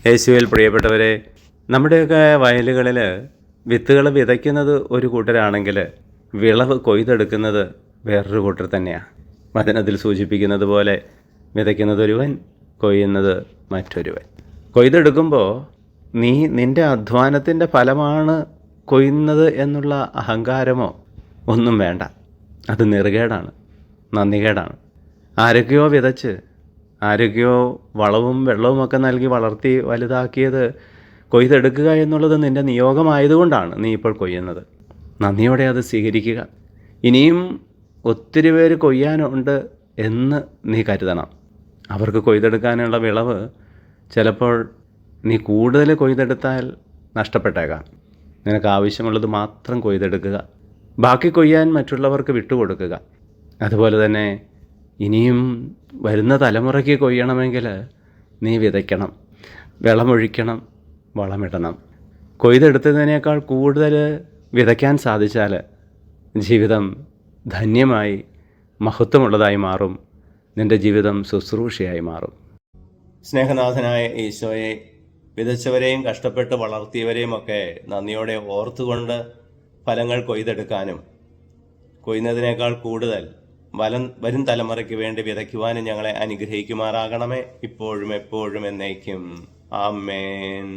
യേശുവിൽ പ്രിയപ്പെട്ടവരെ, നമ്മുടെയൊക്കെ വയലുകളിൽ വിത്തുകൾ വിതയ്ക്കുന്നത് ഒരു കൂട്ടരാണെങ്കിൽ വിളവ് കൊയ്തെടുക്കുന്നത് വേറൊരു കൂട്ടർ തന്നെയാണ്. വചനത്തിൽ സൂചിപ്പിക്കുന്നത് പോലെ വിതയ്ക്കുന്നത് ഒരുവൻ, കൊയ്യുന്നത് മറ്റൊരുവൻ. കൊയ്തെടുക്കുമ്പോൾ നീ നിൻ്റെ അധ്വാനത്തിൻ്റെ ഫലമാണ് കൊയ്യുന്നത് എന്നുള്ള അഹങ്കാരമോ ഒന്നും വേണ്ട. അത് നെറുകേടാണ്, നന്ദികേടാണ്. ആരൊക്കെയോ വിതച്ച്, ആരൊക്കെയോ വളവും വെള്ളവുമൊക്കെ നൽകി വളർത്തി വലുതാക്കിയത് കൊയ്തെടുക്കുക എന്നുള്ളത് നിൻ്റെ നിയോഗമായതുകൊണ്ടാണ് നീ ഇപ്പോൾ കൊയ്യുന്നത്. നന്ദിയോടെ അത് സ്വീകരിക്കുക. ഇനിയും ഒത്തിരി പേര് കൊയ്യാനുണ്ട് എന്ന് നീ കരുതണം. അവർക്ക് കൊയ്തെടുക്കാനുള്ള വിളവ് ചിലപ്പോൾ നീ കൂടുതൽ കൊയ്തെടുത്താൽ നഷ്ടപ്പെട്ടേക്കാം. നിനക്ക് ആവശ്യമുള്ളത് മാത്രം കൊയ്തെടുക്കുക, ബാക്കി കൊയ്യാൻ മറ്റുള്ളവർക്ക് വിട്ടുകൊടുക്കുക. അതുപോലെ തന്നെ ഇനിയും വരുന്ന തലമുറയ്ക്ക് കൊയ്യണമെങ്കിൽ നീ വിതയ്ക്കണം, വെള്ളമൊഴിക്കണം, വളമിടണം. കൊയ്തെടുത്തതിനേക്കാൾ കൂടുതൽ വിതയ്ക്കാൻ സാധിച്ചാൽ ജീവിതം ധന്യമായി മഹത്വമുള്ളതായി മാറും. നിൻ്റെ ജീവിതം ശുശ്രൂഷയായി മാറും. സ്നേഹനാഥനായ ഈശോയെ, വിതച്ചവരെയും കഷ്ടപ്പെട്ട് വളർത്തിയവരെയും ഒക്കെ നന്ദിയോടെ ഓർത്തുകൊണ്ട് ഫലങ്ങൾ കൊയ്തെടുക്കാനും കൊയ്യുന്നതിനേക്കാൾ കൂടുതൽ വരും തലമുറയ്ക്ക് വേണ്ടി വിതയ്ക്കുവാനും ഞങ്ങളെ അനുഗ്രഹിക്കുമാറാകണമേ, ഇപ്പോഴും എപ്പോഴും എന്നേക്കും. ആമേൻ.